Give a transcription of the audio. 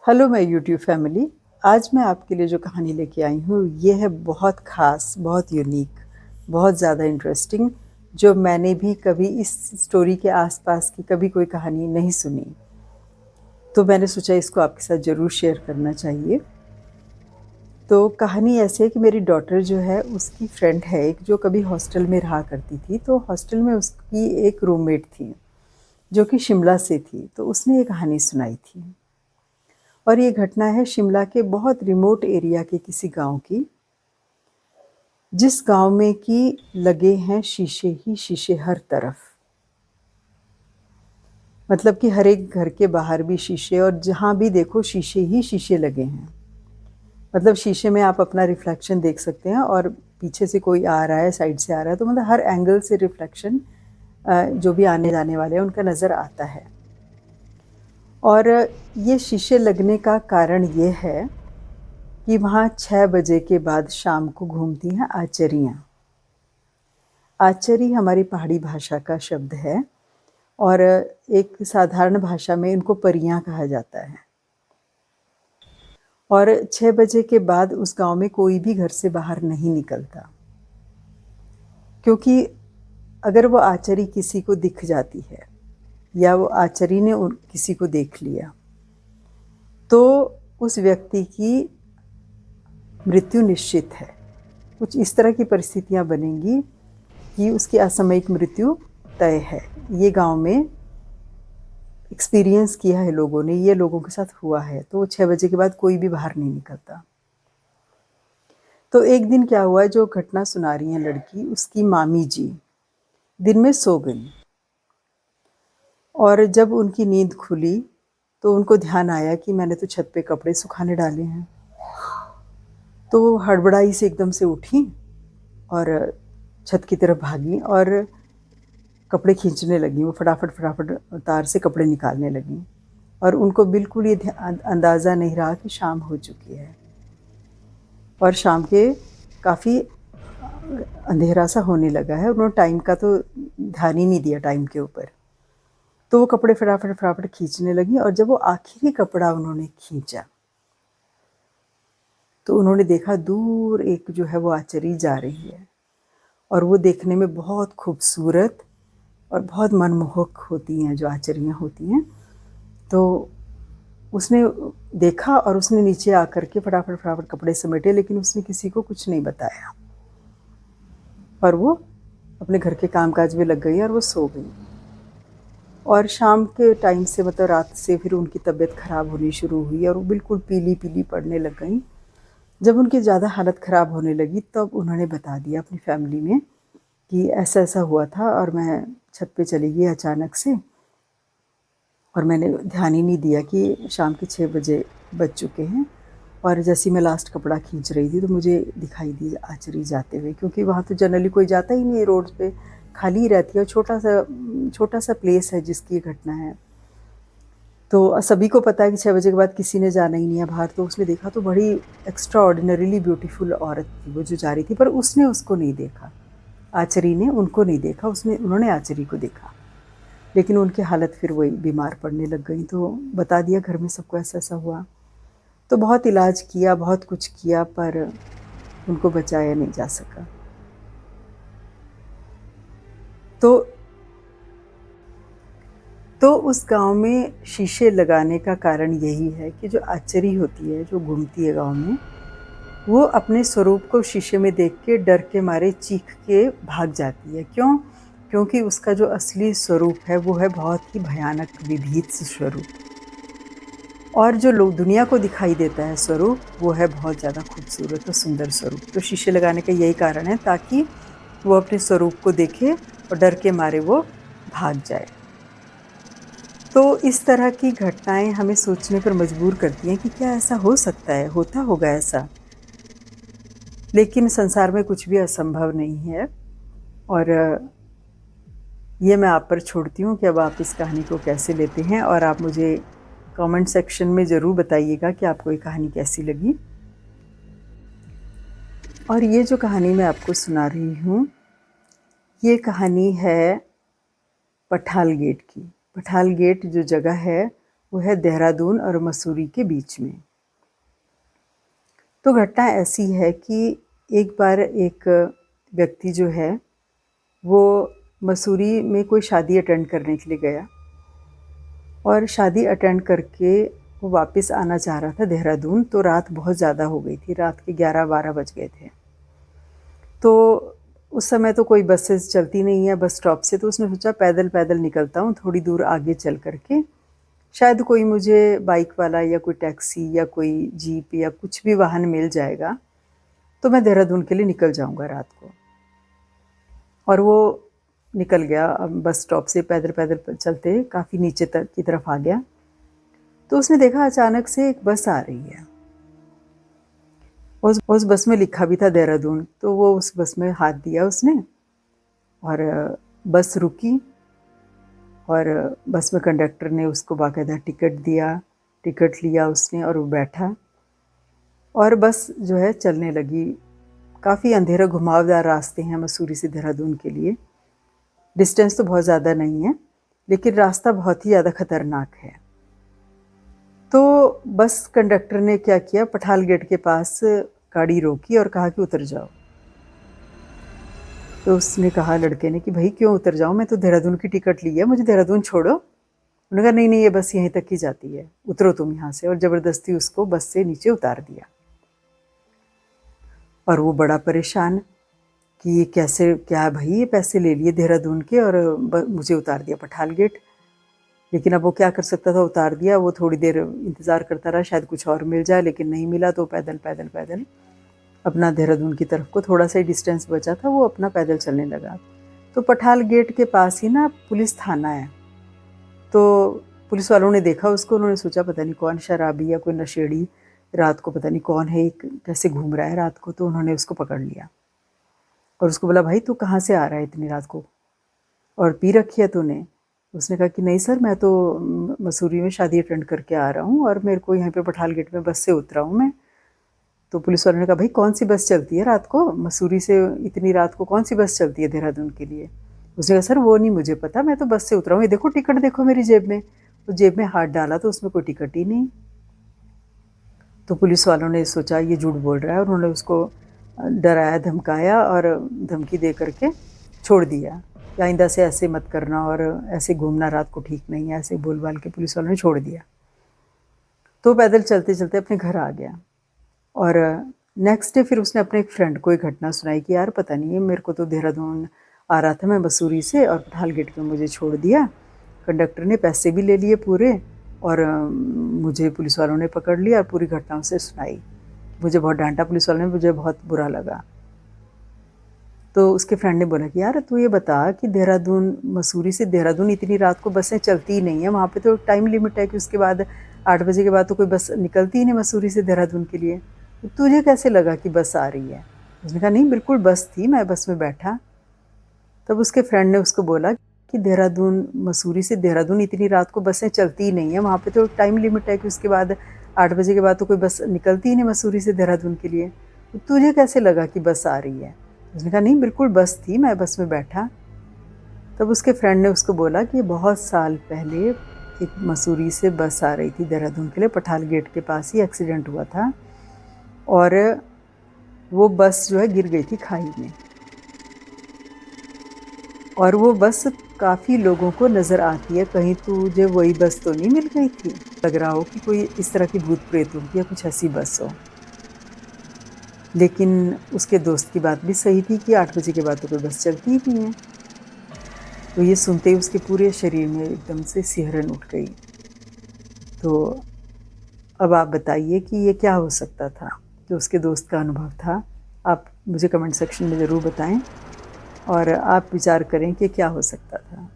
Hello my YouTube family. आज मैं आपके लिए जो कहानी लेके आई हूँ ये है बहुत ख़ास, बहुत यूनिक, बहुत ज़्यादा इंटरेस्टिंग, जो मैंने भी कभी इस स्टोरी के आसपास की कभी कोई कहानी नहीं सुनी। तो मैंने सोचा इसको आपके साथ ज़रूर शेयर करना चाहिए। तो कहानी ऐसे है कि मेरी डॉटर जो है उसकी फ्रेंड है एक, जो कभी हॉस्टल में रहा करती थी। तो हॉस्टल में उसकी एक रूममेट थी जो कि शिमला से थी। तो उसने ये कहानी सुनाई थी और ये घटना है शिमला के बहुत रिमोट एरिया के किसी गांव की, जिस गांव में कि लगे हैं शीशे ही शीशे हर तरफ। मतलब कि हर एक घर के बाहर भी शीशे और जहां भी देखो शीशे ही शीशे लगे हैं। मतलब शीशे में आप अपना रिफ्लेक्शन देख सकते हैं और पीछे से कोई आ रहा है, साइड से आ रहा है, तो मतलब हर एंगल से रिफ्लेक्शन जो भी आने जाने वाले हैं उनका नज़र आता है। और ये शीशे लगने का कारण ये है कि वहाँ 6 बजे के बाद शाम को घूमती हैं आचरियाँ। आचरी हमारी पहाड़ी भाषा का शब्द है और एक साधारण भाषा में इनको परियां कहा जाता है। और 6 बजे के बाद उस गांव में कोई भी घर से बाहर नहीं निकलता, क्योंकि अगर वो आचरी किसी को दिख जाती है या वो आचरी ने किसी को देख लिया तो उस व्यक्ति की मृत्यु निश्चित है। कुछ इस तरह की परिस्थितियां बनेंगी कि उसकी असामयिक मृत्यु तय है। ये गांव में एक्सपीरियंस किया है लोगों ने, ये लोगों के साथ हुआ है। तो 6 बजे के बाद कोई भी बाहर नहीं निकलता। तो एक दिन क्या हुआ, जो घटना सुना रही है लड़की, उसकी मामी जी दिन में सो गई और जब उनकी नींद खुली तो उनको ध्यान आया कि मैंने तो छत पे कपड़े सुखाने डाले हैं। तो वो हड़बड़ाई से एकदम से उठी और छत की तरफ भागी और कपड़े खींचने लगी। वो फटाफट फटाफट तार से कपड़े निकालने लगी और उनको बिल्कुल ये अंदाज़ा नहीं रहा कि शाम हो चुकी है और शाम के काफ़ी अंधेरा सा होने लगा है। उन्होंने टाइम का तो ध्यान ही नहीं दिया टाइम के ऊपर। तो वो कपड़े फटाफट फटाफट खींचने लगी और जब वो आखिरी कपड़ा उन्होंने खींचा तो उन्होंने देखा दूर एक जो है वो आचरी जा रही है और वो देखने में बहुत खूबसूरत और बहुत मनमोहक होती हैं जो आचरियाँ होती हैं। तो उसने देखा और उसने नीचे आकर के फटाफट फटाफट कपड़े समेटे, लेकिन उसने किसी को कुछ नहीं बताया और वो अपने घर के कामकाज में लग गई और वो सो गई। और शाम के टाइम से, मतलब रात से, फिर उनकी तबीयत ख़राब होनी शुरू हुई और वो बिल्कुल पीली पीली पड़ने लग गई। जब उनकी ज़्यादा हालत ख़राब होने लगी तब उन्होंने बता दिया अपनी फैमिली में कि ऐसा ऐसा हुआ था और मैं छत पे चली गई अचानक से और मैंने ध्यान ही नहीं दिया कि शाम के 6 बजे बज चुके हैं। और जैसे मैं लास्ट कपड़ा खींच रही थी तो मुझे दिखाई दी आचरी जाते हुए, क्योंकि वहाँ तो जनरली कोई जाता ही नहीं है, रोड पे खाली रहती है और छोटा सा प्लेस है जिसकी घटना है। तो सभी को पता है कि 6 बजे के बाद किसी ने जाना ही नहीं है बाहर। तो उसने देखा तो बड़ी एक्स्ट्रा ऑर्डिनरीली ब्यूटीफुल औरत थी वो जो जा रही थी, पर उसने उसको नहीं देखा। आचरी ने उनको नहीं देखा, उन्होंने आचरी को देखा। लेकिन उनकी हालत फिर वही बीमार पड़ने लग गई। तो बता दिया घर में सबको ऐसा ऐसा हुआ। तो बहुत इलाज किया, बहुत कुछ किया, पर उनको बचाया नहीं जा सका। तो उस गांव में शीशे लगाने का कारण यही है कि जो आचरी होती है, जो घूमती है गांव में, वो अपने स्वरूप को शीशे में देख के डर के मारे चीख के भाग जाती है। क्यों? क्योंकि उसका जो असली स्वरूप है वो है बहुत ही भयानक विभत्स स्वरूप, और जो लोग दुनिया को दिखाई देता है स्वरूप वो है बहुत ज़्यादा खूबसूरत और सुंदर स्वरूप। तो शीशे लगाने का यही कारण है, ताकि वो अपने स्वरूप को देखे और डर के मारे वो भाग जाए। तो इस तरह की घटनाएं हमें सोचने पर मजबूर करती हैं कि क्या ऐसा हो सकता है, होता होगा ऐसा। लेकिन संसार में कुछ भी असंभव नहीं है। और ये मैं आप पर छोड़ती हूँ कि अब आप इस कहानी को कैसे लेते हैं, और आप मुझे कमेंट सेक्शन में ज़रूर बताइएगा कि आपको ये कहानी कैसी लगी। और ये जो कहानी मैं आपको सुना रही हूँ, ये कहानी है पठाल गेट की। पठाल गेट जो जगह है वो है देहरादून और मसूरी के बीच में। तो घटना ऐसी है कि एक बार एक व्यक्ति जो है वो मसूरी में कोई शादी अटेंड करने के लिए गया और शादी अटेंड करके वो वापस आना चाह रहा था देहरादून। तो रात बहुत ज़्यादा हो गई थी, रात के 11-12 बज गए थे। तो उस समय तो कोई बसेस चलती नहीं है बस स्टॉप से, तो उसने सोचा पैदल पैदल निकलता हूँ, थोड़ी दूर आगे चल करके शायद कोई मुझे बाइक वाला या कोई टैक्सी या कोई जीप या कुछ भी वाहन मिल जाएगा तो मैं देहरादून के लिए निकल जाऊँगा रात को। और वो निकल गया बस स्टॉप से, पैदल पैदल चलते काफ़ी नीचे तक की तरफ आ गया। तो उसने देखा अचानक से एक बस आ रही है। उस बस में लिखा भी था देहरादून। तो वो उस बस में हाथ दिया उसने और बस रुकी और बस में कंडक्टर ने उसको बाकायदा टिकट दिया, टिकट लिया उसने और वो बैठा और बस जो है चलने लगी। काफ़ी अंधेरा घुमावदार रास्ते हैं मसूरी से देहरादून के लिए। डिस्टेंस तो बहुत ज़्यादा नहीं है लेकिन रास्ता बहुत ही ज़्यादा खतरनाक है। तो बस कंडक्टर ने क्या किया, पठाल गेट के पास गाड़ी रोकी और कहा कि उतर जाओ। तो उसने कहा लड़के ने कि भाई क्यों उतर जाऊँ, मैं तो देहरादून की टिकट ली है, मुझे देहरादून छोड़ो। उन्होंने कहा नहीं नहीं ये बस यहीं तक ही जाती है, उतरो तुम यहाँ से। और ज़बरदस्ती उसको बस से नीचे उतार दिया। और वो बड़ा परेशान कि ये कैसे, क्या भाई ये पैसे ले लिए देहरादून के और मुझे उतार दिया पठाल गेट। लेकिन अब वो क्या कर सकता था, उतार दिया। वो थोड़ी देर इंतज़ार करता रहा शायद कुछ और मिल जाए, लेकिन नहीं मिला। तो पैदल पैदल पैदल अपना देहरादून की तरफ को, थोड़ा सा ही डिस्टेंस बचा था, वो अपना पैदल चलने लगा। तो पठाल गेट के पास ही ना पुलिस थाना है। तो पुलिस वालों ने देखा उसको, उन्होंने सोचा पता नहीं कौन शराबी या कोई नशेड़ी रात को, पता नहीं कौन है, कैसे घूम रहा है रात को। तो उन्होंने उसको पकड़ लिया और उसको बोला भाई तू कहाँ से आ रहा है इतनी रात को और पी रखी है तूने? उसने कहा कि नहीं सर, मैं तो मसूरी में शादी अटेंड करके आ रहा हूँ और मेरे को यहाँ पे पठाल गेट में बस से उतरा हूँ मैं। तो पुलिस वालों ने कहा भाई कौन सी बस चलती है रात को मसूरी से, इतनी रात को कौन सी बस चलती है देहरादून के लिए? उसने कहा सर वो नहीं मुझे पता, मैं तो बस से उतरा हूँ, ये देखो टिकट देखो मेरी जेब में। तो जेब में हाथ डाला तो उसमें कोई टिकट ही नहीं। तो पुलिस वालों ने सोचा ये झूठ बोल रहा है और उन्होंने उसको डराया धमकाया और धमकी दे करके छोड़ दिया कि आइंदा से ऐसे मत करना और ऐसे घूमना रात को ठीक नहीं है, ऐसे बोल बाल के पुलिस वालों ने छोड़ दिया। तो पैदल चलते चलते अपने घर आ गया और नेक्स्ट डे फिर उसने अपने एक फ्रेंड को एक घटना सुनाई कि यार पता नहीं है, मेरे को तो देहरादून आ रहा था मैं मसूरी से और पठाल गेट पे मुझे छोड़ दिया, कंडक्टर ने पैसे भी ले लिए पूरे और मुझे पुलिस वालों ने पकड़ लिया और पूरी घटना उसे सुनाई। मुझे बहुत डांटा पुलिस वालों ने, मुझे बहुत बुरा लगा। तो उसके फ्रेंड ने बोला कि यार तू ये बता कि देहरादून, मसूरी से देहरादून इतनी रात को बसें चलती ही नहीं है, वहाँ पे तो टाइम लिमिट है कि उसके बाद 8 बजे के बाद तो कोई बस निकलती ही नहीं मसूरी से देहरादून के लिए, तो तुझे कैसे लगा कि बस आ रही है? उसने कहा नहीं बिल्कुल बस थी, मैं बस में बैठा। तब उसके फ्रेंड ने उसको बोला कि देहरादून, मसूरी से देहरादून इतनी रात को बसें चलती ही नहीं है, वहाँ पे तो टाइम लिमिट है कि उसके बाद 8 बजे के बाद तो कोई बस निकलती ही नहीं मसूरी से देहरादून के लिए, तो तुझे कैसे लगा कि बस आ रही है? उसने कहा नहीं बिल्कुल बस थी, मैं बस में बैठा। तब उसके फ्रेंड ने उसको बोला कि बहुत साल पहले एक मसूरी से बस आ रही थी देहरादून के लिए, पठाल गेट के पास ही एक्सीडेंट हुआ था और वो बस जो है गिर गई थी खाई में और वो बस काफ़ी लोगों को नज़र आती है। कहीं तुझे वही बस तो नहीं मिल गई थी? लग रहा हो कि कोई इस तरह की भूत प्रेतों की या कुछ ऐसी बस हो। लेकिन उसके दोस्त की बात भी सही थी कि 8 बजे के बाद तो कोई बस चलती ही नहीं है। तो ये सुनते ही उसके पूरे शरीर में एकदम से सिहरन उठ गई। तो अब आप बताइए कि ये क्या हो सकता था जो उसके दोस्त का अनुभव था? आप मुझे कमेंट सेक्शन में ज़रूर बताएं और आप विचार करें कि क्या हो सकता था।